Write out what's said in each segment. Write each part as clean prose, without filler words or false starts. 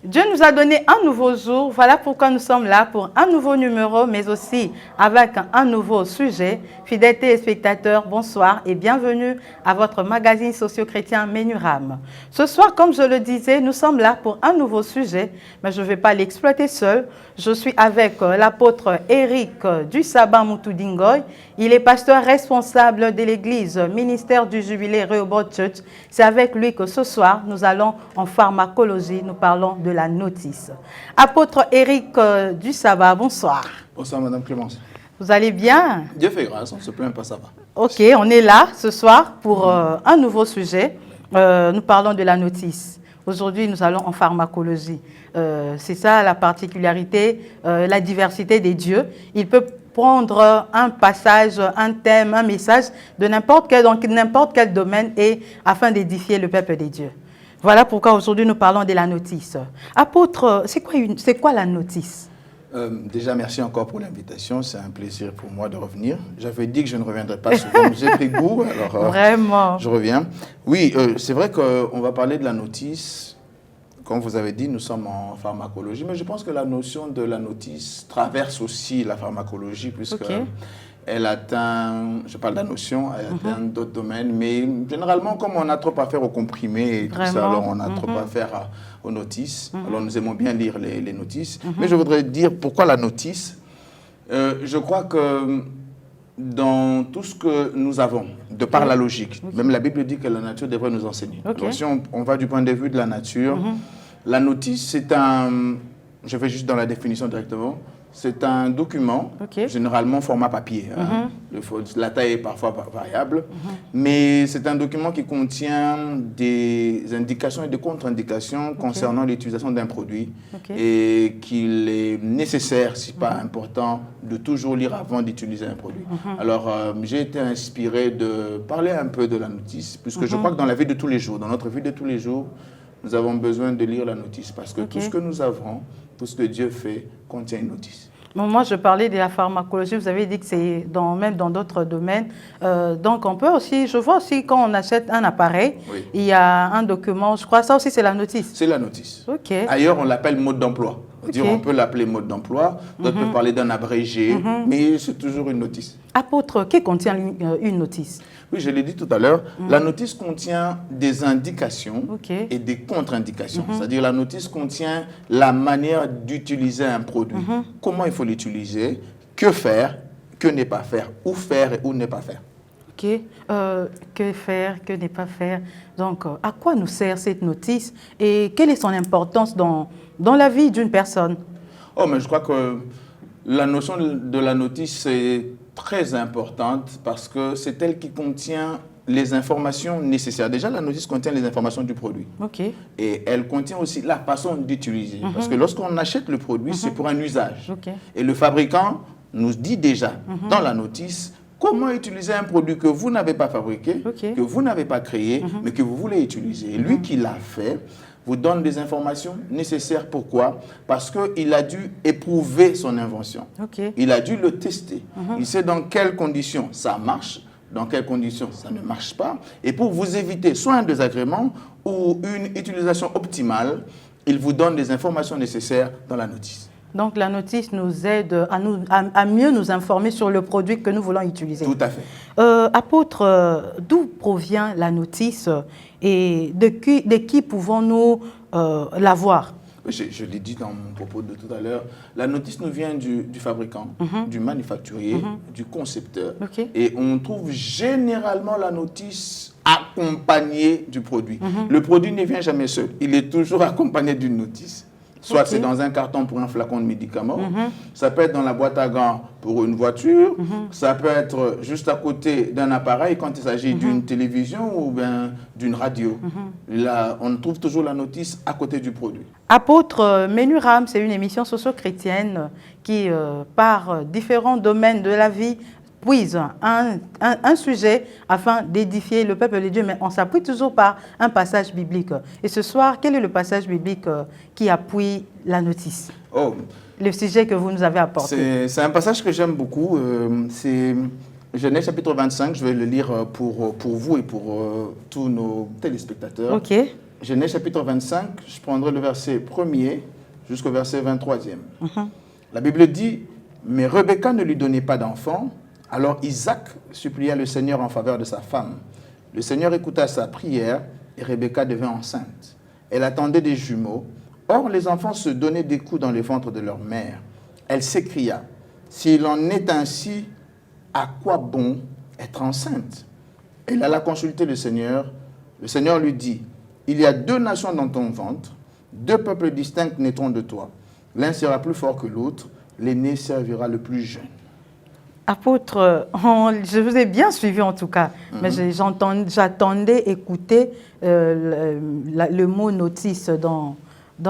Dieu nous a donné un nouveau jour, voilà pourquoi nous sommes là pour un nouveau numéro, mais aussi avec un nouveau sujet. Fidèles téléspectateurs, bonsoir et bienvenue à votre magazine socio-chrétien Menuram. Ce soir, comme je le disais, nous sommes là pour un nouveau sujet, mais je ne vais pas l'exploiter seul. Je suis avec l'apôtre Eric du Sabbat Moutoudingoy. Il est pasteur responsable de l'église ministère du Jubilé Rehoboth Church. C'est avec lui que ce soir, nous allons en pharmacologie, nous parlons de la notice. Apôtre Eric du Sabbat, bonsoir. Bonsoir Madame Clémence. Vous allez bien? Dieu fait grâce, on ne se plaint pas, ça va. Ok, on est là ce soir pour un nouveau sujet. Nous parlons de la notice. Aujourd'hui, nous allons en pharmacologie. C'est ça la particularité, la diversité des dieux. Il peut prendre un passage, un thème, un message de n'importe quel domaine et afin d'édifier le peuple des dieux. Voilà pourquoi aujourd'hui nous parlons de la notice. Apôtre, c'est quoi la notice? Déjà, merci encore pour l'invitation. C'est un plaisir pour moi de revenir. J'avais dit que je ne reviendrais pas souvent, mais j'ai pris goût, alors vraiment, je reviens. Oui, c'est vrai qu'on va parler de la notice. Comme vous avez dit, nous sommes en pharmacologie, mais je pense que la notion de la notice traverse aussi la pharmacologie, puisque elle atteint, je parle de la notion, elle atteint d'autres domaines, mais généralement, comme on a trop à faire aux comprimés et tout ça, alors on a trop à faire aux notices. Alors nous aimons bien lire les notices. Mais je voudrais dire pourquoi la notice. Je crois que dans tout ce que nous avons, de par la logique, même la Bible dit que la nature devrait nous enseigner. Donc si on va du point de vue de la nature, la notice, c'est un, je vais juste dans la définition directement, c'est un document, généralement format papier. La taille est parfois variable, mais c'est un document qui contient des indications et des contre-indications concernant l'utilisation d'un produit et qu'il est nécessaire, si pas important, de toujours lire avant d'utiliser un produit. Alors, j'ai été inspiré de parler un peu de la notice, puisque je crois que dans la vie de tous les jours, dans notre vie de tous les jours, nous avons besoin de lire la notice, parce que tout ce que nous avons, tout ce que Dieu fait, contient une notice. Bon, moi, je parlais de la pharmacologie. Vous avez dit que c'est même dans d'autres domaines. Donc, on peut aussi, je vois aussi quand on achète un appareil, il y a un document, je crois, ça aussi, c'est la notice. C'est la notice. Ailleurs, on l'appelle mode d'emploi. On peut l'appeler mode d'emploi, d'autres peuvent parler d'un abrégé, mais c'est toujours une notice. Apôtre, que contient une notice? Oui, je l'ai dit tout à l'heure, la notice contient des indications et des contre-indications. C'est-à-dire la notice contient la manière d'utiliser un produit. Comment il faut l'utiliser, que faire, que ne pas faire, où faire et où ne pas faire. Que faire, que ne pas faire. Donc, à quoi nous sert cette notice et quelle est son importance dans la vie d'une personne? Oh, mais je crois que la notion de la notice est très importante parce que c'est elle qui contient les informations nécessaires. Déjà, la notice contient les informations du produit. Et elle contient aussi la façon d'utiliser. Parce que lorsqu'on achète le produit, c'est pour un usage. Et le fabricant nous dit déjà dans la notice comment utiliser un produit que vous n'avez pas fabriqué, que vous n'avez pas créé, mais que vous voulez utiliser. Et lui qui l'a fait vous donne des informations nécessaires. Pourquoi? Parce qu'il a dû éprouver son invention. Il a dû le tester. Il sait dans quelles conditions ça marche, dans quelles conditions ça ne marche pas. Et pour vous éviter soit un désagrément ou une utilisation optimale, il vous donne des informations nécessaires dans la notice. Donc la notice nous aide à mieux nous informer sur le produit que nous voulons utiliser. Tout à fait. Apôtre, d'où provient la notice et de qui pouvons-nous l'avoir? Je l'ai dit dans mon propos de tout à l'heure, la notice nous vient du fabricant, du manufacturier, du concepteur. Ok. Et on trouve généralement la notice accompagnée du produit. Le produit ne vient jamais seul, il est toujours accompagné d'une notice. Soit c'est dans un carton pour un flacon de médicaments, ça peut être dans la boîte à gants pour une voiture, ça peut être juste à côté d'un appareil quand il s'agit d'une télévision ou bien d'une radio. Là, on trouve toujours la notice à côté du produit. Apôtre, Menu Ram, c'est une émission socio-chrétienne qui, par différents domaines de la vie, puise un sujet afin d'édifier le peuple de Dieu, mais on s'appuie toujours par un passage biblique. Et ce soir, quel est le passage biblique qui appuie la notice? Le sujet que vous nous avez apporté. C'est un passage que j'aime beaucoup. C'est Genèse chapitre 25. Je vais le lire pour vous et pour tous nos téléspectateurs. Ok. Genèse chapitre 25, je prendrai le verset 1er jusqu'au verset 23e. La Bible dit, « Mais Rebecca ne lui donnait pas d'enfant. Alors Isaac supplia le Seigneur en faveur de sa femme. Le Seigneur écouta sa prière et Rebecca devint enceinte. Elle attendait des jumeaux. Or, les enfants se donnaient des coups dans les ventres de leur mère. Elle s'écria, « S'il en est ainsi, à quoi bon être enceinte ?» Elle alla consulter le Seigneur. Le Seigneur lui dit, « Il y a 2 nations dans ton ventre, 2 peuples distincts naîtront de toi. L'un sera plus fort que l'autre, l'aîné servira le plus jeune. » Apôtre, je vous ai bien suivi en tout cas, mais j'attendais écouter le mot notice dans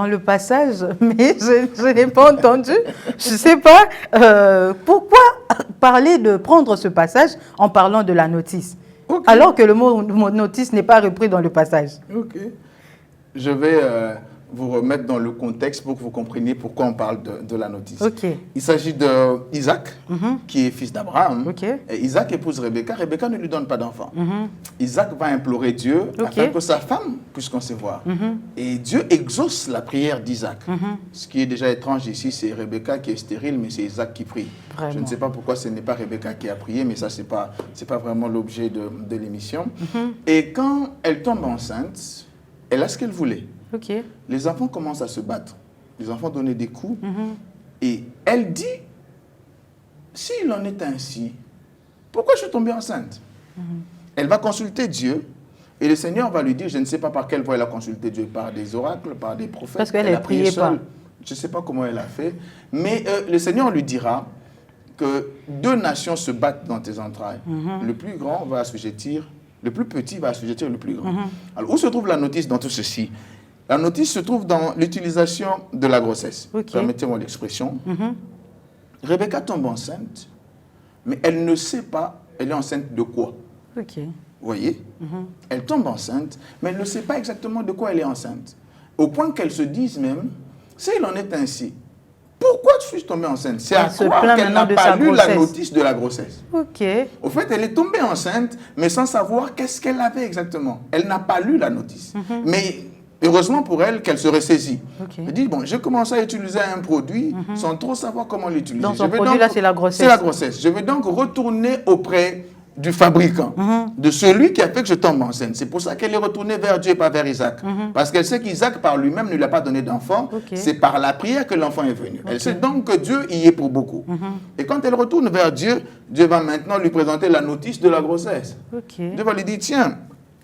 le passage, mais je n'ai pas entendu. Je ne sais pas pourquoi parler de prendre ce passage en parlant de la notice, alors que le mot notice n'est pas repris dans le passage. Ok. Je vais vous remettre dans le contexte pour que vous compreniez pourquoi on parle de la notice. Okay. Il s'agit d'Isaac, qui est fils d'Abraham. Okay. Et Isaac épouse Rebecca. Rebecca ne lui donne pas d'enfant. Isaac va implorer Dieu afin que sa femme puisse concevoir. Et Dieu exauce la prière d'Isaac. Ce qui est déjà étrange ici, c'est Rebecca qui est stérile, mais c'est Isaac qui prie. Vraiment. Je ne sais pas pourquoi ce n'est pas Rebecca qui a prié, mais ça, ce n'est pas vraiment l'objet de l'émission. Et quand elle tombe enceinte, elle a ce qu'elle voulait. Okay. Les enfants commencent à se battre. Les enfants donnaient des coups. Et elle dit, s'il en est ainsi, pourquoi je suis tombée enceinte? Elle va consulter Dieu et le Seigneur va lui dire, je ne sais pas par quelle voie elle a consulté Dieu, par des oracles, par des prophètes. Parce qu'elle ne priait pas. Je ne sais pas comment elle a fait. Mais le Seigneur lui dira que 2 nations se battent dans tes entrailles. Le plus grand va assujettir, le plus petit va assujettir le plus grand. Alors, où se trouve la notice dans tout ceci? La notice se trouve dans l'utilisation de la grossesse. Permettez-moi l'expression. Rebecca tombe enceinte, mais elle ne sait pas, elle est enceinte de quoi. Vous voyez? Elle tombe enceinte, mais elle ne sait pas exactement de quoi elle est enceinte. Au point qu'elle se dise même, s'il en est ainsi, pourquoi je suis tombée enceinte? C'est à croire qu'elle n'a pas lu la notice de la grossesse. Au fait, elle est tombée enceinte, mais sans savoir qu'est-ce qu'elle avait exactement. Elle n'a pas lu la notice. Mais heureusement pour elle qu'elle se ressaisit. Elle dit, bon, j'ai commencé à utiliser un produit sans trop savoir comment l'utiliser. Donc, son produit, là, c'est la grossesse. C'est la grossesse. Je vais donc retourner auprès du fabricant, de celui qui a fait que je tombe enceinte. C'est pour ça qu'elle est retournée vers Dieu et pas vers Isaac. Parce qu'elle sait qu'Isaac, par lui-même, ne lui a pas donné d'enfant. C'est par la prière que l'enfant est venu. Elle sait donc que Dieu y est pour beaucoup. Et quand elle retourne vers Dieu, Dieu va maintenant lui présenter la notice de la grossesse. Dieu va lui dire, tiens,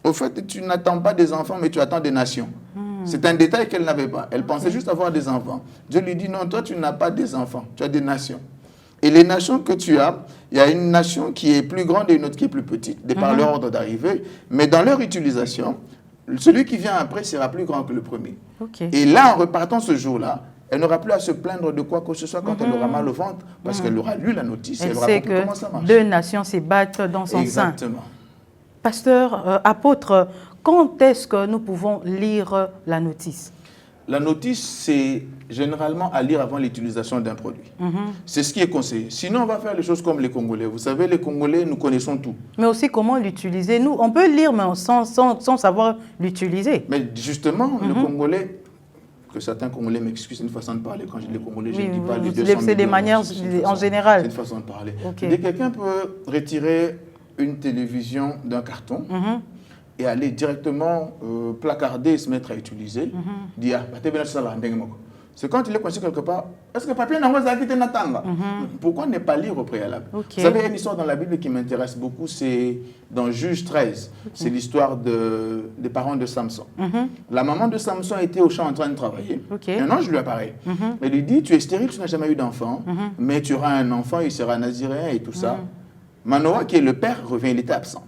au fait, tu n'attends pas des enfants, mais tu attends des nations. C'est un détail qu'elle n'avait pas. Elle pensait juste avoir des enfants. Dieu lui dit, non, toi, tu n'as pas des enfants, tu as des nations. Et les nations que tu as, il y a une nation qui est plus grande et une autre qui est plus petite, de par leur ordre d'arrivée. Mais dans leur utilisation, celui qui vient après sera plus grand que le premier. Et là, en repartant ce jour-là, elle n'aura plus à se plaindre de quoi que ce soit quand elle aura mal au ventre, parce qu'elle aura lu la notice et elle aura compris comment ça marche. 2 nations se battent dans son sein. Exactement. Pasteur, apôtre, quand est-ce que nous pouvons lire la notice? La notice, c'est généralement à lire avant l'utilisation d'un produit. C'est ce qui est conseillé. Sinon, on va faire les choses comme les Congolais. Vous savez, les Congolais, nous connaissons tout. Mais aussi comment l'utiliser. Nous, on peut lire, mais sans savoir l'utiliser. Mais justement, le Congolais, que certains Congolais m'excusent, c'est une façon de parler. Quand je dis les Congolais, je ne dis pas les 200 millions. C'est des manières en général. C'est une façon de parler. Quelqu'un peut retirer une télévision d'un carton, et aller directement placarder et se mettre à utiliser. Dire, c'est quand il est coincé quelque part, est-ce que papier n'a pas quitté Natanga? Pourquoi ne pas lire au préalable? Vous savez, il y a une histoire dans la Bible qui m'intéresse beaucoup, c'est dans Juge 13. C'est l'histoire des parents de Samson. La maman de Samson était au champ en train de travailler. Et un ange lui apparaît. Elle lui dit, tu es stérile, tu n'as jamais eu d'enfant, mais tu auras un enfant, il sera naziréen et tout ça. Manoah, qui est le père, revient, il était absent.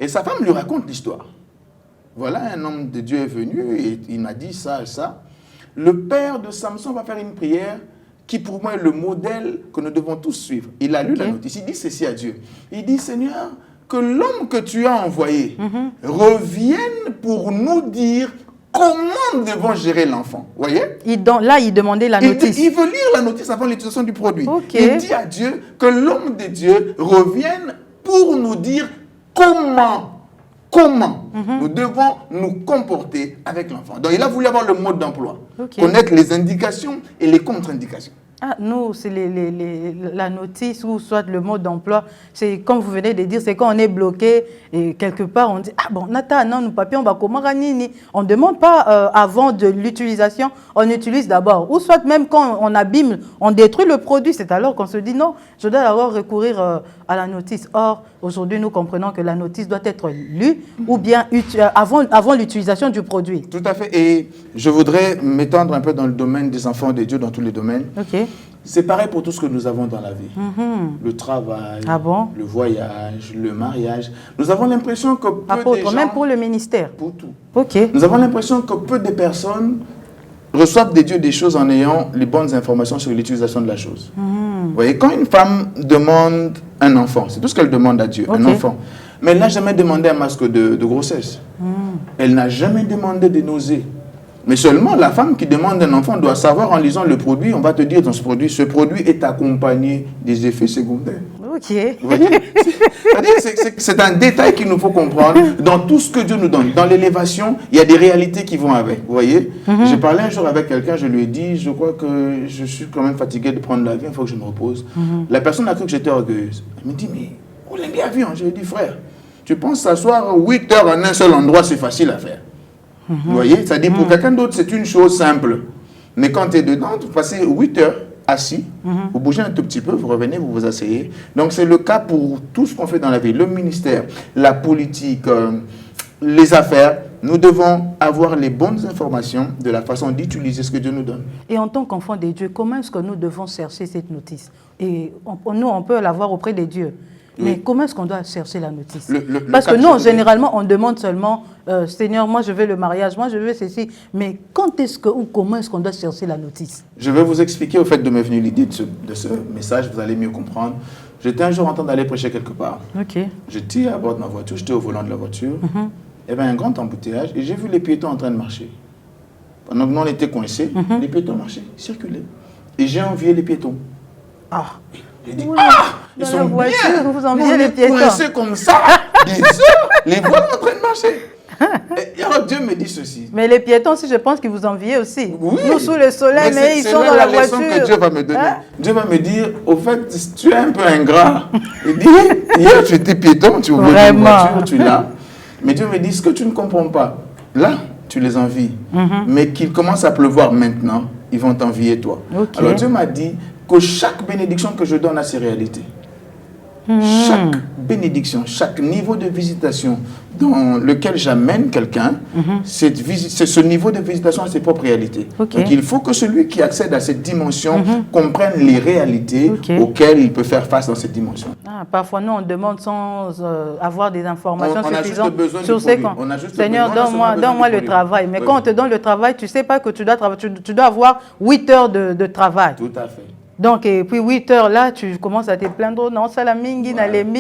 Et sa femme lui raconte l'histoire. Voilà, un homme de Dieu est venu et il m'a dit ça et ça. Le père de Samson va faire une prière qui pour moi est le modèle que nous devons tous suivre. Il a lu la notice, il dit ceci à Dieu. Il dit, Seigneur, que l'homme que tu as envoyé revienne pour nous dire comment nous devons gérer l'enfant. Vous voyez? Là, il demandait la notice. Il veut lire la notice avant l'utilisation du produit. Il dit à Dieu que l'homme de Dieu revienne pour nous dire comment nous devons nous comporter avec l'enfant. Donc, il a voulu avoir le mode d'emploi, connaître les indications et les contre-indications. Nous, c'est la notice ou soit le mode d'emploi. C'est comme vous venez de dire, c'est quand on est bloqué et quelque part on dit non, nous papiers, on va comment gagner. On ne demande pas avant de l'utilisation, on utilise d'abord. Ou soit même quand on abîme, on détruit le produit, c'est alors qu'on se dit non, je dois d'abord recourir à la notice. Or, aujourd'hui, nous comprenons que la notice doit être lue ou bien avant l'utilisation du produit. Tout à fait. Et je voudrais m'étendre un peu dans le domaine des enfants de Dieu, dans tous les domaines. C'est pareil pour tout ce que nous avons dans la vie. Le travail, le voyage, le mariage. Nous avons l'impression que peu de gens... Même pour le ministère. Pour tout. Nous avons l'impression que peu de personnes reçoivent de Dieu des choses en ayant les bonnes informations sur l'utilisation de la chose. Vous voyez, quand une femme demande un enfant, c'est tout ce qu'elle demande à Dieu, un enfant. Mais elle n'a jamais demandé un masque de grossesse. Elle n'a jamais demandé des nausées. Mais seulement la femme qui demande un enfant doit savoir en lisant le produit, on va te dire dans ce produit est accompagné des effets secondaires. C'est un détail qu'il nous faut comprendre dans tout ce que Dieu nous donne. Dans l'élévation, il y a des réalités qui vont avec. Vous voyez, j'ai parlé un jour avec quelqu'un, je lui ai dit, je crois que je suis quand même fatigué de prendre l'avion, il faut que je me repose. La personne a cru que j'étais orgueilleuse. Elle me dit, mais on l'aime bien l'avion. Je lui ai dit, frère, tu penses s'asseoir 8 heures en un seul endroit, c'est facile à faire. Vous voyez, c'est-à-dire pour quelqu'un d'autre, c'est une chose simple. Mais quand tu es dedans, vous passez 8 heures assis, vous bougez un tout petit peu, vous revenez, vous vous asseyez. Donc c'est le cas pour tout ce qu'on fait dans la vie, le ministère, la politique, les affaires. Nous devons avoir les bonnes informations de la façon d'utiliser ce que Dieu nous donne. Et en tant qu'enfant de Dieu, comment est-ce que nous devons chercher cette notice? Et nous, on peut l'avoir auprès de Dieu. Mais comment est-ce qu'on doit chercher la notice? Parce que nous, généralement, on demande seulement Seigneur, moi je veux le mariage, moi je veux ceci. Mais quand est-ce que ou comment est-ce qu'on doit chercher la notice? Je vais vous expliquer au fait de me venir l'idée de ce message, vous allez mieux comprendre. J'étais un jour en train d'aller prêcher quelque part. J'étais à bord de ma voiture, j'étais au volant de la voiture. Il y avait un grand embouteillage et j'ai vu les piétons en train de marcher. Pendant que nous on était coincés, les piétons marchaient, circulaient. Et j'ai envié les piétons. J'ai dit, ils sont voiture, bien, vous enviez les piétons. Coincés comme ça, des heures, les voilà en train de marcher. Et alors Dieu me dit ceci. Mais les piétons aussi, je pense qu'ils vous enviaient aussi. Nous sous le soleil, mais ils sont dans la voiture. C'est la leçon que Dieu va me donner. Dieu va me dire, au fait, tu es un peu ingrat. Il dit, hier tu étais piéton, tu ouvrais une voiture, tu l'as. Mais Dieu me dit, ce que tu ne comprends pas, là, tu les envies. Mais qu'il commence à pleuvoir maintenant, ils vont t'envier toi. Alors Dieu m'a dit que chaque bénédiction que je donne a ses réalités. Chaque bénédiction, chaque niveau de visitation dans lequel j'amène quelqu'un, c'est ce niveau de visitation a ses propres réalités. Donc il faut que celui qui accède à cette dimension comprenne les réalités auxquelles il peut faire face dans cette dimension. Parfois, nous, on demande sans avoir des informations suffisantes sur ces camps. Seigneur, donne-moi le travail. Mais quand on te donne le travail, tu ne sais pas que tu dois travailler. Tu dois avoir 8 heures de travail. Tout à fait. Donc, et puis 8 heures là, tu commences à te plaindre, non, ça la mingi,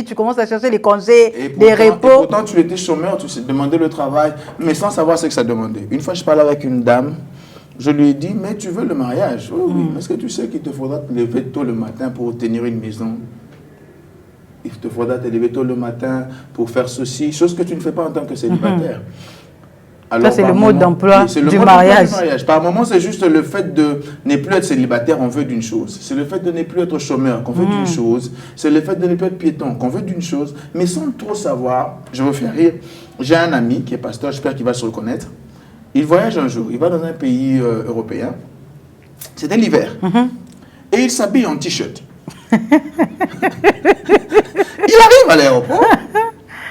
tu commences à chercher les congés, les repos. Et pourtant, tu étais chômeur, tu demandais le travail, mais sans savoir ce que ça demandait. Une fois, je parlais avec une dame, je lui ai dit, mais tu veux le mariage? Oui, est-ce que tu sais qu'il te faudra te lever tôt le matin pour tenir une maison? Il te faudra te lever tôt le matin pour faire ceci, chose que tu ne fais pas en tant que célibataire. Alors, ça, c'est le mode d'emploi du mariage. Par moment, c'est juste le fait de ne plus être célibataire, on veut d'une chose. C'est le fait de ne plus être chômeur, qu'on veut d'une chose. C'est le fait de ne plus être piéton, qu'on veut d'une chose. Mais sans trop savoir, je veux faire rire, J'ai un ami qui est pasteur, j'espère qu'il va se reconnaître. Il voyage un jour, il va dans un pays européen. C'était l'hiver. Et il s'habille en t-shirt. Il arrive à l'aéroport,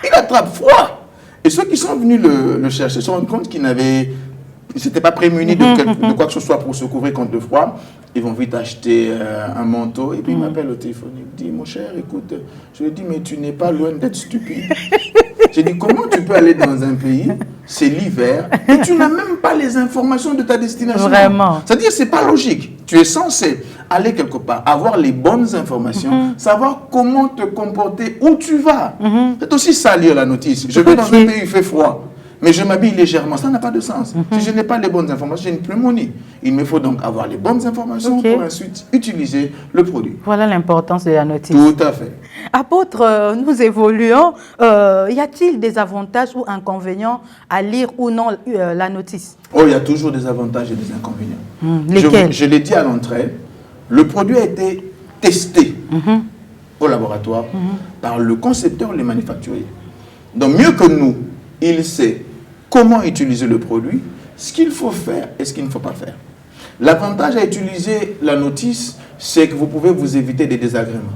il attrape froid. Et ceux qui sont venus le chercher se rendent compte qu'ils n'étaient pas prémunis de quoi que ce soit pour se couvrir contre le froid. Ils vont vite acheter un manteau. Et puis il m'appelle au téléphone. Il me dit, mon cher, écoute, je lui dis, mais tu n'es pas loin d'être stupide. J'ai dit, comment tu peux aller dans un pays, c'est l'hiver, et tu n'as même pas les informations de ta destination. Vraiment. C'est-à-dire, c'est pas logique. Tu es censé aller quelque part, avoir les bonnes informations, savoir comment te comporter, où tu vas. C'est aussi ça, lire la notice. Je vais dans un pays où il fait froid, mais je m'habille légèrement. Ça n'a pas de sens. Si je n'ai pas les bonnes informations, j'ai une pneumonie. Il me faut donc avoir les bonnes informations pour ensuite utiliser le produit. Voilà l'importance de la notice. Tout à fait. Apôtre, nous évoluons. Y a-t-il des avantages ou inconvénients à lire ou non la notice? Oh, il y a toujours des avantages et des inconvénients. Lesquels? Je l'ai dit à l'entrée, le produit a été testé au laboratoire par le concepteur et le manufacturier. Donc, mieux que nous, il sait comment utiliser le produit, ce qu'il faut faire et ce qu'il ne faut pas faire. L'avantage à utiliser la notice, c'est que vous pouvez vous éviter des désagréments.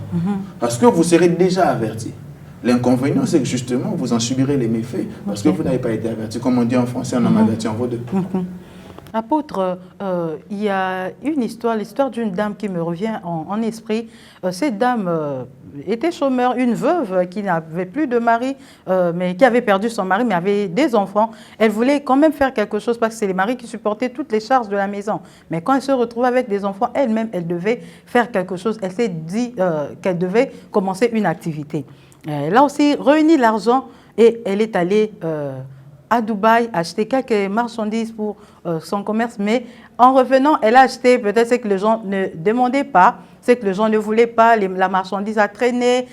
Parce que vous serez déjà averti. L'inconvénient, c'est que justement, vous en subirez les méfaits parce que vous n'avez pas été averti. Comme on dit en français, on en avertit en vaut deux. Apôtre, il y a une histoire, l'histoire d'une dame qui me revient en esprit. Cette dame était chômeur, une veuve qui n'avait plus de mari, mais qui avait perdu son mari, mais avait des enfants. Elle voulait quand même faire quelque chose parce que c'est les maris qui supportaient toutes les charges de la maison. Mais quand elle se retrouvait avec des enfants, elle-même, elle devait faire quelque chose. Elle s'est dit qu'elle devait commencer une activité. Elle a aussi réuni l'argent et elle est allée à Dubaï acheter quelques marchandises pour son commerce, mais en revenant, elle a acheté peut-être ce que les gens ne demandaient pas, ce que les gens ne voulaient pas, la marchandise a traîné,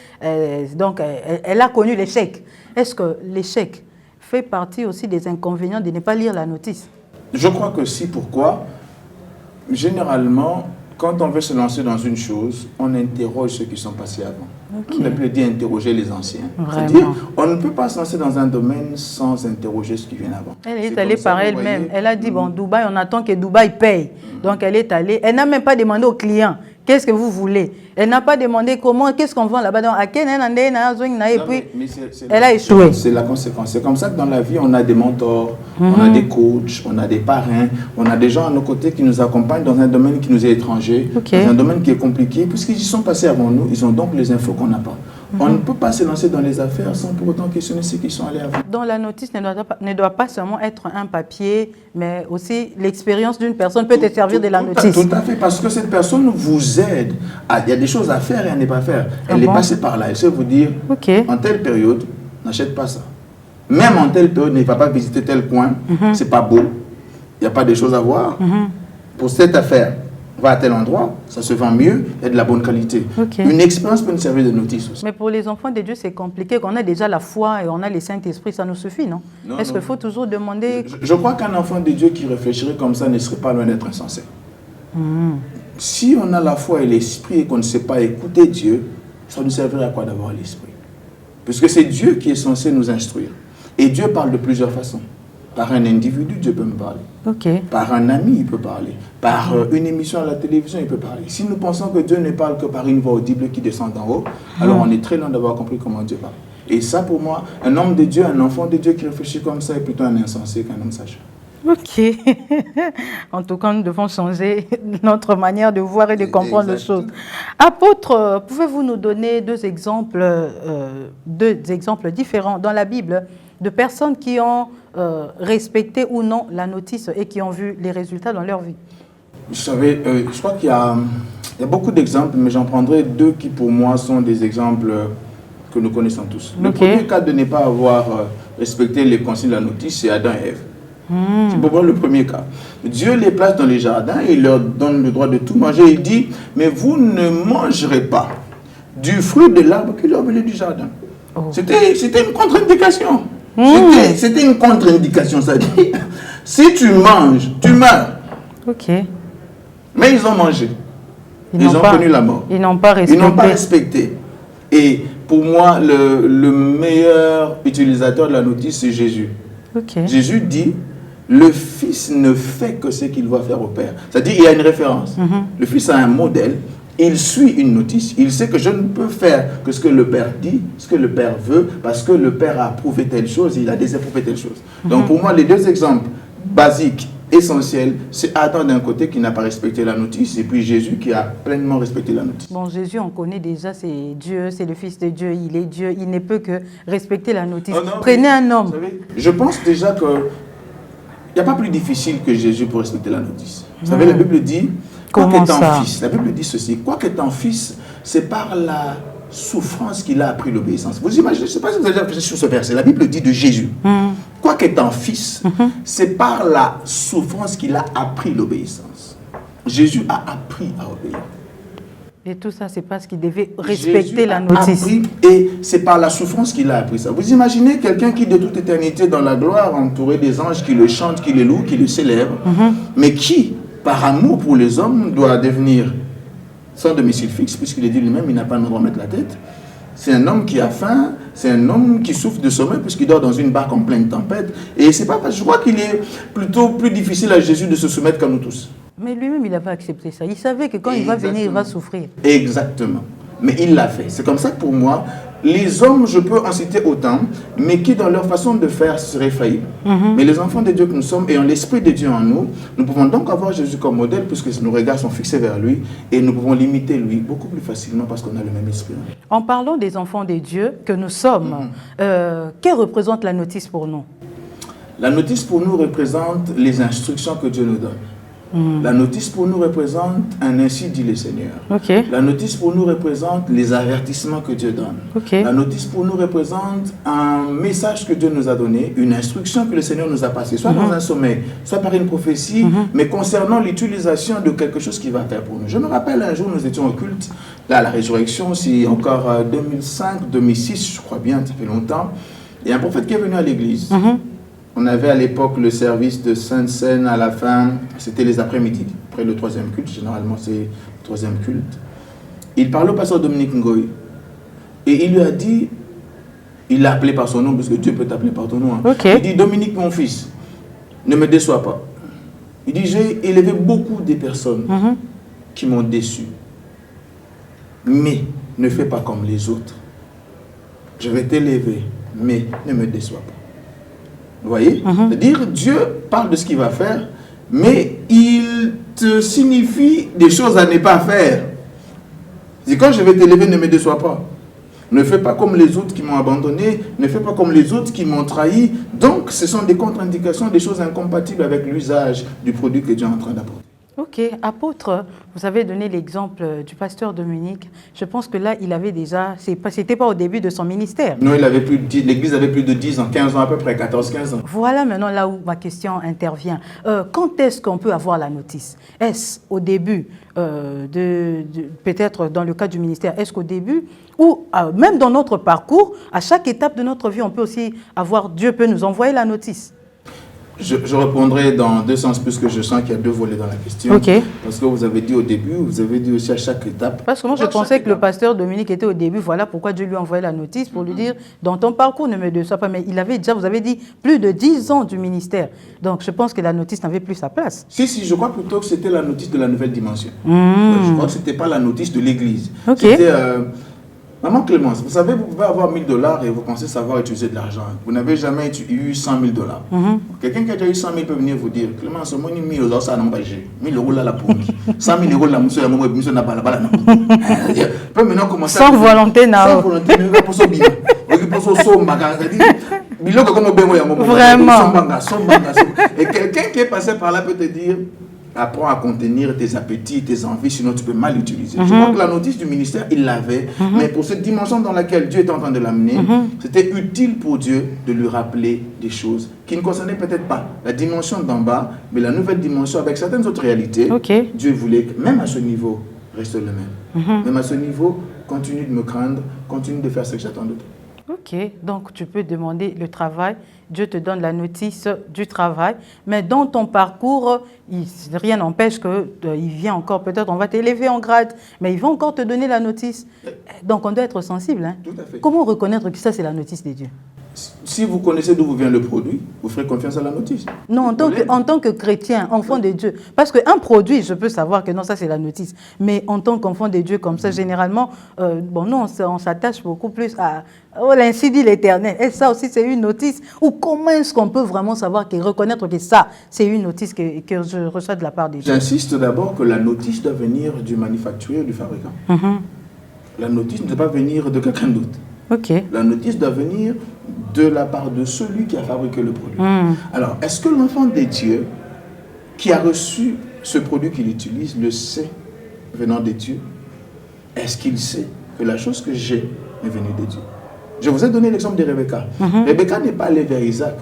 donc elle a connu l'échec. Est-ce que l'échec fait partie aussi des inconvénients de ne pas lire la notice? Je crois que si. Pourquoi? Généralement, quand on veut se lancer dans une chose, on interroge ceux qui sont passés avant. On a pu dire interroger les anciens. C'est-à-dire, on ne peut pas se lancer dans un domaine sans interroger ce qui vient avant. Elle est allée par elle-même. Elle a dit, bon, Dubaï, on attend que Dubaï paye. Donc, elle est allée. Elle n'a même pas demandé au client, qu'est-ce que vous voulez? Elle n'a pas demandé comment, qu'est-ce qu'on vend là-bas. Et puis, elle a échoué. C'est la conséquence. C'est comme ça que dans la vie, on a des mentors, on a des coachs, on a des parrains, on a des gens à nos côtés qui nous accompagnent dans un domaine qui nous est étranger, dans un domaine qui est compliqué, puisqu'ils y sont passés avant nous, ils ont donc les infos qu'on n'a pas. On ne peut pas se lancer dans les affaires sans pour autant questionner ceux qui sont allés avant. Donc la notice ne doit pas seulement être un papier, mais aussi l'expérience d'une personne peut te servir de la notice. Tout à fait, parce que cette personne vous aide. Il y a des choses à faire et à ne pas faire. Elle est passée par là. Elle sait vous dire, en telle période, n'achète pas ça. Même en telle période, ne va pas visiter tel coin, c'est pas beau, il n'y a pas de choses à voir. Pour cette affaire, va à tel endroit, ça se vend mieux et de la bonne qualité. Une expérience peut nous servir de notice aussi. Mais pour les enfants de Dieu, c'est compliqué. Qu'on a déjà la foi et on a les Saint-Esprit, ça nous suffit, non? Est-ce qu'il faut toujours demander... Je crois qu'un enfant de Dieu qui réfléchirait comme ça ne serait pas loin d'être insensé. Si on a la foi et l'esprit et qu'on ne sait pas écouter Dieu, ça nous servirait à quoi d'avoir l'esprit? Puisque c'est Dieu qui est censé nous instruire. Et Dieu parle de plusieurs façons. Par un individu, Dieu peut me parler. Par un ami, il peut parler. Par une émission à la télévision, il peut parler. Si nous pensons que Dieu ne parle que par une voix audible qui descend d'en haut, alors on est très loin d'avoir compris comment Dieu parle. Et ça, pour moi, un homme de Dieu, un enfant de Dieu qui réfléchit comme ça est plutôt un insensé qu'un homme sage. En tout cas, nous devons changer notre manière de voir et de comprendre les choses. Apôtre, pouvez-vous nous donner deux exemples différents dans la Bible de personnes qui ont respecté ou non la notice et qui ont vu les résultats dans leur vie? Vous savez, je crois qu'il y a beaucoup d'exemples, mais j'en prendrai deux qui pour moi sont des exemples que nous connaissons tous. Le premier cas de ne pas avoir respecté les consignes de la notice, c'est Adam et Ève. C'est pour moi le premier cas. Dieu les place dans les jardins et il leur donne le droit de tout manger. Il dit, mais vous ne mangerez pas du fruit de l'arbre qui leur venait du jardin. C'était une contre-indication. C'était une contre-indication, ça dit. Si tu manges, tu meurs. Mais ils ont mangé. Ils ont connu la mort. Ils n'ont pas respecté. Et pour moi, le meilleur utilisateur de la notice, c'est Jésus. Okay. Jésus dit, le Fils ne fait que ce qu'il va faire au Père. C'est-à-dire, il y a une référence. Le Fils a un modèle, il suit une notice, il sait que je ne peux faire que ce que le Père dit, ce que le Père veut, parce que le Père a approuvé telle chose, il a désapprouvé telle chose. Donc pour moi, les deux exemples basiques, essentiels, c'est Adam d'un côté qui n'a pas respecté la notice, et puis Jésus qui a pleinement respecté la notice. Bon, Jésus, on connaît déjà, c'est Dieu, c'est le Fils de Dieu, il est Dieu, il ne peut que respecter la notice. Oh non, prenez un homme. Vous savez, je pense déjà que il n'y a pas plus difficile que Jésus pour respecter la notice. Vous savez, la Bible dit, quoi qu'étant fils, la Bible dit ceci, quoi qu'étant fils, c'est par la souffrance qu'il a appris l'obéissance. Vous imaginez, je ne sais pas si vous avez réfléchi sur ce verset, la Bible dit de Jésus, quoi qu'étant fils, c'est par la souffrance qu'il a appris l'obéissance. Jésus a appris à obéir. Et tout ça, c'est parce qu'il devait respecter la notice. Appris, et c'est par la souffrance qu'il a appris ça. Vous imaginez quelqu'un qui de toute éternité dans la gloire, entouré des anges qui le chantent, qui le louent, qui le célèbrent, mais qui, par amour pour les hommes, doit devenir sans domicile fixe, puisqu'il est dit lui-même, il n'a pas le droit de mettre la tête. C'est un homme qui a faim, c'est un homme qui souffre de sommeil puisqu'il dort dans une barque en pleine tempête. Et c'est pas, je crois qu'il est plutôt plus difficile à Jésus de se soumettre qu'à nous tous. Mais lui-même, il n'a pas accepté ça. Il savait que quand il va venir, il va souffrir. Exactement. Mais il l'a fait. C'est comme ça que pour moi, les hommes, je peux en citer autant, mais qui dans leur façon de faire seraient faillibles. Mais les enfants de Dieu que nous sommes, ayant l'Esprit de Dieu en nous, nous pouvons donc avoir Jésus comme modèle puisque nos regards sont fixés vers lui et nous pouvons l'imiter lui beaucoup plus facilement parce qu'on a le même esprit. En parlant des enfants de Dieu que nous sommes, que représente la notice pour nous? La notice pour nous représente les instructions que Dieu nous donne. La notice pour nous représente un ainsi dit le Seigneur. La notice pour nous représente les avertissements que Dieu donne. La notice pour nous représente un message que Dieu nous a donné, une instruction que le Seigneur nous a passée, soit dans un sommeil, soit par une prophétie, mais concernant l'utilisation de quelque chose qu'il va faire pour nous. Je me rappelle un jour, nous étions au culte, là, à la résurrection, c'est encore 2005, 2006, je crois bien, ça fait longtemps. Il y a un prophète qui est venu à l'église. On avait à l'époque le service de Sainte-Seine à la fin, c'était les après-midi, après le troisième culte, généralement c'est le troisième culte. Il parlait au pasteur Dominique Ngoï et il lui a dit, il l'a appelé par son nom, parce que Dieu peut t'appeler par ton nom. Il dit, Dominique mon fils, ne me déçois pas. Il dit, j'ai élevé beaucoup de personnes qui m'ont déçu, mais ne fais pas comme les autres. Je vais t'élever, mais ne me déçois pas. Vous voyez? C'est-à-dire, Dieu parle de ce qu'il va faire, mais il te signifie des choses à ne pas faire. C'est quand je vais t'élever, ne me déçois pas. Ne fais pas comme les autres qui m'ont abandonné, ne fais pas comme les autres qui m'ont trahi. Donc, ce sont des contre-indications, des choses incompatibles avec l'usage du produit que Dieu est en train d'apporter. Ok, apôtre, vous avez donné l'exemple du pasteur Dominique. Je pense que là, il avait déjà, c'était pas au début de son ministère. Non, l'église avait plus de 10 ans, 15 ans à peu près, 14-15 ans. Voilà maintenant là où ma question intervient. Quand est-ce qu'on peut avoir la notice? Est-ce au début, peut-être dans le cas du ministère, est-ce qu'au début, ou même dans notre parcours, à chaque étape de notre vie, on peut aussi avoir, Dieu peut nous envoyer la notice? Je répondrai dans deux sens, puisque je sens qu'il y a deux volets dans la question. Parce que vous avez dit au début, vous avez dit aussi à chaque étape. Parce que moi, je pensais que le pasteur Dominique était au début. Voilà pourquoi Dieu lui a envoyé la notice pour lui dire, dans ton parcours, ne me déçois pas. Mais il avait déjà, vous avez dit, plus de 10 ans du ministère. Donc, je pense que la notice n'avait plus sa place. Si, je crois plutôt que c'était la notice de la nouvelle dimension. Je crois que ce n'était pas la notice de l'église. C'était... Maman Clémence, vous savez, vous pouvez avoir 1000 $ et vous pensez savoir utiliser de l'argent. Vous n'avez jamais eu 100 000 $. Quelqu'un qui a déjà eu 100 000 peut venir vous dire, Clémence, moi, 1000 $, ça n'a pas géré. 1000 € là, la pour 100 000 € là, monsieur, la maman, monsieur, n'a pas la balle. Peut maintenant commencer sans volonté, non. Sans volonté, mais il faut se bien. Il faut se sombaga. Vraiment. Et quelqu'un qui est passé par là peut te dire, apprends à contenir tes appétits, tes envies, sinon tu peux mal l'utiliser. Je crois que la notice du ministère, il l'avait, mais pour cette dimension dans laquelle Dieu est en train de l'amener, c'était utile pour Dieu de lui rappeler des choses qui ne concernaient peut-être pas la dimension d'en bas, mais la nouvelle dimension avec certaines autres réalités. Dieu voulait que, même à ce niveau, reste le même. Même à ce niveau, continue de me craindre, continue de faire ce que j'attends de toi. Ok, donc tu peux demander le travail, Dieu te donne la notice du travail, mais dans ton parcours, rien n'empêche qu'il vient encore, peut-être on va t'élever en grade, mais il va encore te donner la notice. Donc on doit être sensible. Hein? Tout à fait. Comment reconnaître que ça c'est la notice de Dieu? Si vous connaissez d'où vient le produit, vous ferez confiance à la notice. Non, en tant que chrétien, enfant de Dieu. Parce qu'un produit, je peux savoir que non, ça c'est la notice. Mais en tant qu'enfant de Dieu, comme ça, généralement, non, on s'attache beaucoup plus à l'ainsi dit l'Éternel. Et ça aussi, c'est une notice. Ou comment est-ce qu'on peut vraiment savoir et reconnaître que ça, c'est une notice que je reçois de la part de Dieu? J'insiste d'abord que la notice doit venir du manufacturier ou du fabricant. La notice ne doit pas venir de quelqu'un d'autre. Okay. La notice doit venir de la part de celui qui a fabriqué le produit. Alors, est-ce que l'enfant de Dieu qui a reçu ce produit qu'il utilise le sait venant de Dieu? Est-ce qu'il sait que la chose que j'ai est venue de Dieu? Je vous ai donné l'exemple de Rebecca. Rebecca n'est pas allée vers Isaac.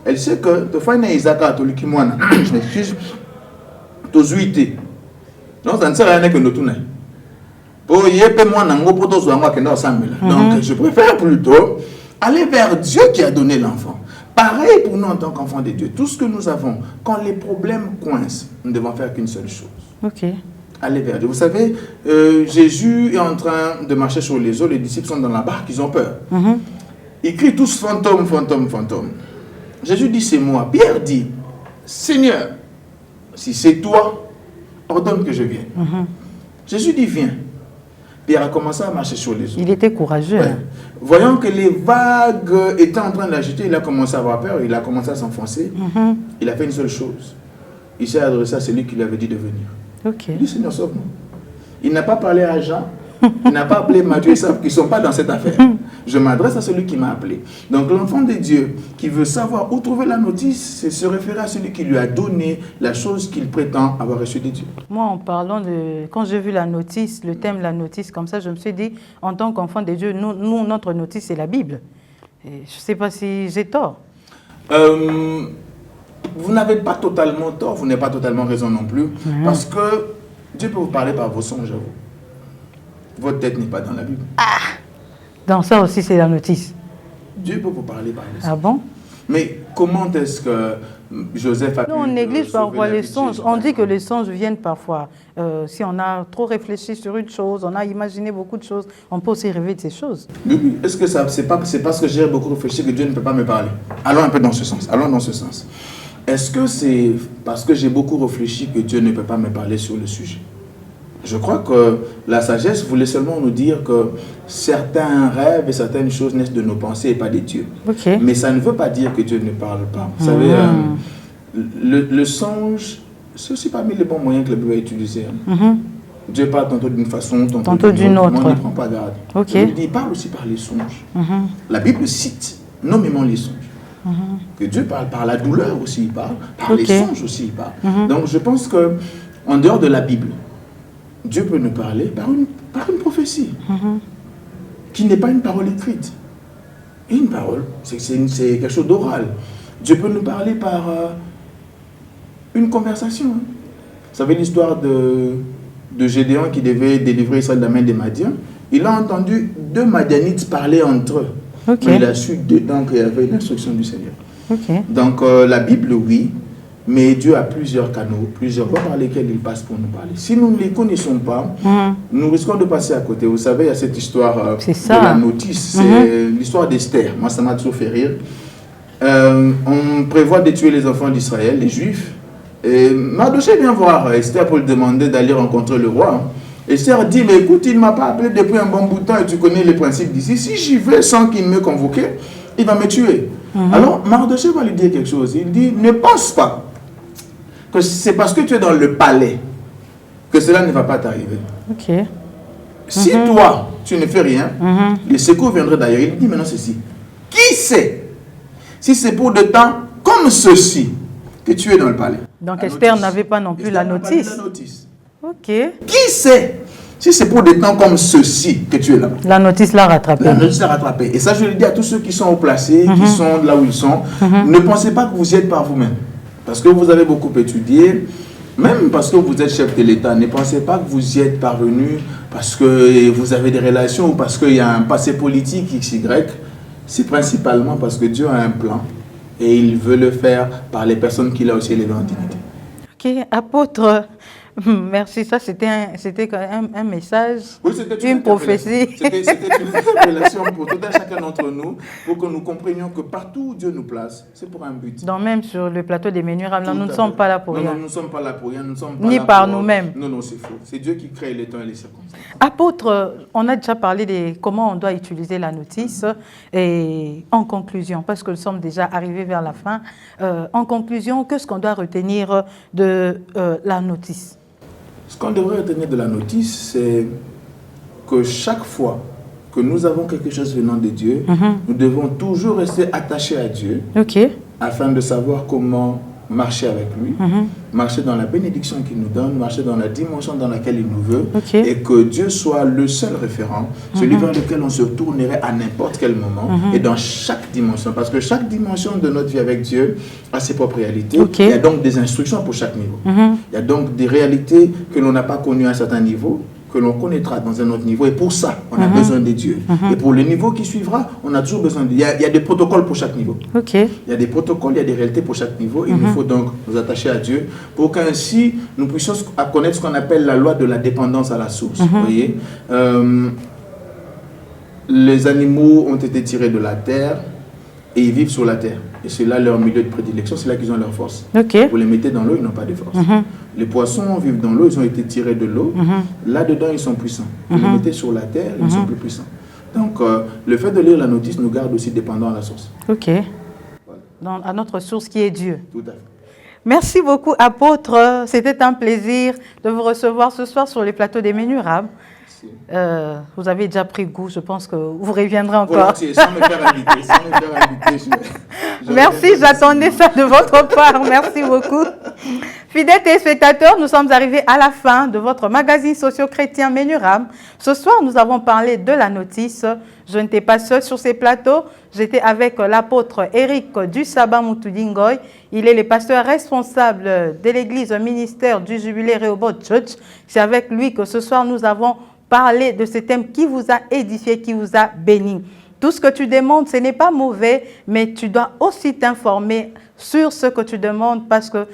Elle sait que de fois Isaac a tout je m'excuse, tout zuité. Non, ça ne sert à rien que nous tournons. Donc, je préfère plutôt aller vers Dieu qui a donné l'enfant. Pareil pour nous en tant qu'enfants de Dieu. Tout ce que nous avons, quand les problèmes coincent, nous ne devons faire qu'une seule chose. Aller vers Dieu. Vous savez, Jésus est en train de marcher sur les eaux, les disciples sont dans la barque, ils ont peur. Ils crient tous fantôme, fantôme, fantôme. Jésus dit c'est moi. Pierre dit, Seigneur, si c'est toi, ordonne que je vienne. Jésus dit viens. Pierre a commencé à marcher sur les eaux. Il était courageux. Ouais. Voyant que les vagues étaient en train d'agiter, il a commencé à avoir peur, il a commencé à s'enfoncer. Il a fait une seule chose. Il s'est adressé à celui qui lui avait dit de venir. Il dit, Seigneur, sauve-nous. Il n'a pas parlé à Jean, il n'a pas appelé Matthieu et Sav qui ne sont pas dans cette affaire. Je m'adresse à celui qui m'a appelé. Donc l'enfant de Dieu qui veut savoir où trouver la notice, c'est se référer à celui qui lui a donné la chose qu'il prétend avoir reçue de Dieu. Moi, en parlant de... Quand j'ai vu la notice, le thème la notice, comme ça, je me suis dit, en tant qu'enfant de Dieu, nous, notre notice, c'est la Bible. Et je ne sais pas si j'ai tort. Vous n'avez pas totalement tort, vous n'avez pas totalement raison non plus, parce que Dieu peut vous parler par vos songes à vous. Votre tête n'est pas dans la Bible. Dans ça aussi, c'est la notice. Dieu peut vous parler par les songes. Ah bon? Mais comment est-ce que Joseph a pu... Non, on néglige parfois les songes. On dit que les songes viennent parfois. Si on a trop réfléchi sur une chose, on a imaginé beaucoup de choses, on peut aussi rêver de ces choses. Oui, est-ce que c'est parce que j'ai beaucoup réfléchi que Dieu ne peut pas me parler? Allons un peu dans ce sens. Allons dans ce sens. Est-ce que c'est parce que j'ai beaucoup réfléchi que Dieu ne peut pas me parler sur le sujet? Je crois que la sagesse voulait seulement nous dire que certains rêves et certaines choses naissent de nos pensées et pas des dieux. Mais ça ne veut pas dire que Dieu ne parle pas. Vous savez, le songe, c'est aussi parmi les bons moyens que la Bible a utilisés. Dieu parle tantôt d'une façon, tantôt d'une autre. Moi, on n'y prend pas garde. Il parle aussi par les songes. La Bible cite nommément les songes. Que Dieu parle par la douleur aussi, il parle, par les songes aussi, il parle. Donc je pense que en dehors de la Bible, Dieu peut nous parler par une prophétie, qui n'est pas une parole écrite. Et une parole, c'est quelque chose d'oral. Dieu peut nous parler par une conversation. Vous savez l'histoire de Gédéon qui devait délivrer Israël de la main des Madians. Il a entendu deux Madianites parler entre eux. Mais il a su dedans qu'il y avait une instruction du Seigneur. Donc la Bible, oui. Mais Dieu a plusieurs canaux, plusieurs voies par lesquelles il passe pour nous parler. Si nous ne les connaissons pas, nous risquons de passer à côté. Vous savez, il y a cette histoire de la notice. C'est l'histoire d'Esther. Moi, ça m'a toujours fait rire. On prévoit de tuer les enfants d'Israël, les Juifs. Et Mardochée vient voir Esther pour lui demander d'aller rencontrer le roi. Esther dit, mais écoute, il ne m'a pas appelé depuis un bon bout de temps et tu connais les principes d'ici. Si j'y vais sans qu'il me convoque, il va me tuer. Alors, Mardochée va lui dire quelque chose. Il dit, ne pense pas que c'est parce que tu es dans le palais que cela ne va pas t'arriver. Si toi, tu ne fais rien, les secours viendraient d'ailleurs. Il dit maintenant ceci. Qui sait si c'est pour de temps comme ceci que tu es dans le palais? Donc Esther n'avait pas non plus la notice. Qui sait si c'est pour des temps comme ceci que tu es là? La notice l'a rattrapé. La notice l'a rattrapé. Et ça, je le dis à tous ceux qui sont au placé, qui sont là où ils sont. Ne pensez pas que vous y êtes par vous-même. Parce que vous avez beaucoup étudié, même parce que vous êtes chef de l'État. Ne pensez pas que vous y êtes parvenu parce que vous avez des relations ou parce qu'il y a un passé politique XY. c'est principalement parce que Dieu a un plan et il veut le faire par les personnes qu'il a aussi élevées en dignité. Ok, apôtre, merci. Ça, c'était quand même un message, Oui, c'était une prophétie. C'était une révélation pour tout un chacun d'entre nous, pour que nous comprenions que partout où Dieu nous place, c'est pour un but. Donc même sur le plateau des Ménurables, Tout nous ne à sommes fait. pas là pour Non, rien. non, nous ne sommes pas là pour rien. Nous ne sommes pas Ni là par pour- nous-mêmes. Non, non, c'est faux. C'est Dieu qui crée les temps et les circonstances. Apôtre, on a déjà parlé de comment on doit utiliser la notice. Et en conclusion, parce que nous sommes déjà arrivés vers la fin, en conclusion, qu'est-ce qu'on doit retenir de la notice? Ce qu'on devrait retenir de la notice, c'est que chaque fois que nous avons quelque chose venant de Dieu, nous devons toujours rester attachés à Dieu Ok. afin de savoir comment marcher avec lui, marcher dans la bénédiction qu'il nous donne, marcher dans la dimension dans laquelle il nous veut, Ok. et que Dieu soit le seul référent, celui vers lequel on se tournerait à n'importe quel moment et dans chaque dimension. Parce que chaque dimension de notre vie avec Dieu a ses propres réalités. Ok. Il y a donc des instructions pour chaque niveau. Il y a donc des réalités que l'on n'a pas connues à un certain niveau, que l'on connaîtra dans un autre niveau. Et pour ça, on a besoin de Dieu. Et pour le niveau qui suivra, on a toujours besoin de Dieu. Il y a des protocoles pour chaque niveau. Ok. Il y a des protocoles, il y a des réalités pour chaque niveau. Il nous faut donc nous attacher à Dieu pour qu'ainsi nous puissions connaître ce qu'on appelle la loi de la dépendance à la source. Vous voyez, les animaux ont été tirés de la terre et ils vivent sur la terre. Et c'est là leur milieu de prédilection, c'est là qu'ils ont leur force. Ok. Vous les mettez dans l'eau, ils n'ont pas de force. Les poissons vivent dans l'eau, ils ont été tirés de l'eau. Là-dedans, ils sont puissants. Vous les mettez sur la terre, ils sont plus puissants. Donc, le fait de lire la notice nous garde aussi dépendants à la source. Ok. Voilà. À notre source qui est Dieu. Tout à fait. Merci beaucoup, apôtre. C'était un plaisir de vous recevoir ce soir sur les plateaux des Ménurables. Vous avez déjà pris goût, je pense que vous reviendrez encore. Volontiers, sans me faire inviter. Sans me faire inviter Merci, j'attendais ça de votre part. Merci beaucoup. Fidèles téléspectateurs, nous sommes arrivés à la fin de votre magazine socio-chrétien Ménurables. Ce soir, nous avons parlé de la notice. Je n'étais pas seule sur ces plateaux. J'étais avec l'apôtre Eric Dussaba Moutoulingoy. Il est le pasteur responsable de l'église ministère du Jubilé Rehoboth Church. C'est avec lui que ce soir, nous avons parlé de ce thème qui vous a édifié, qui vous a béni. Tout ce que tu demandes, ce n'est pas mauvais, mais tu dois aussi t'informer sur ce que tu demandes parce que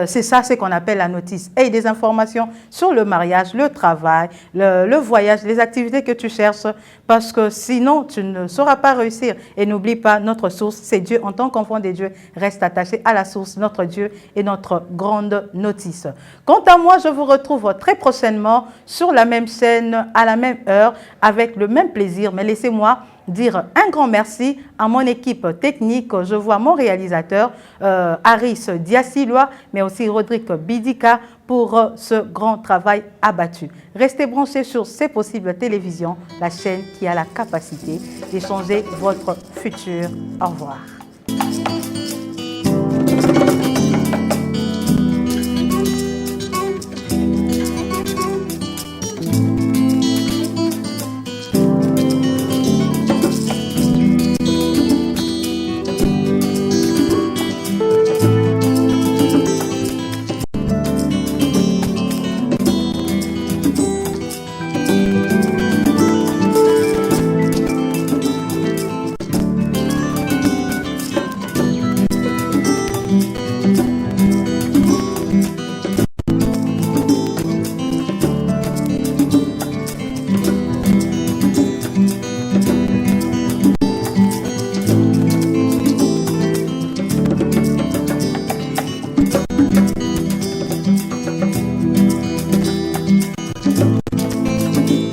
c'est ça, c'est qu'on appelle la notice. Et des informations sur le mariage, le travail, le voyage, les activités que tu cherches parce que sinon, tu ne sauras pas réussir. Et n'oublie pas, notre source, c'est Dieu. En tant qu'enfant de Dieu, reste attaché à la source, notre Dieu et notre grande notice. Quant à moi, je vous retrouve très prochainement sur la même chaîne, à la même heure, avec le même plaisir. Mais laissez-moi dire un grand merci à mon équipe technique. Je vois mon réalisateur, Aris Diassilois, mais aussi Rodrigue Bidika pour ce grand travail abattu. Restez branchés sur C'est Possible Télévision, la chaîne qui a la capacité d'échanger votre futur. Au revoir.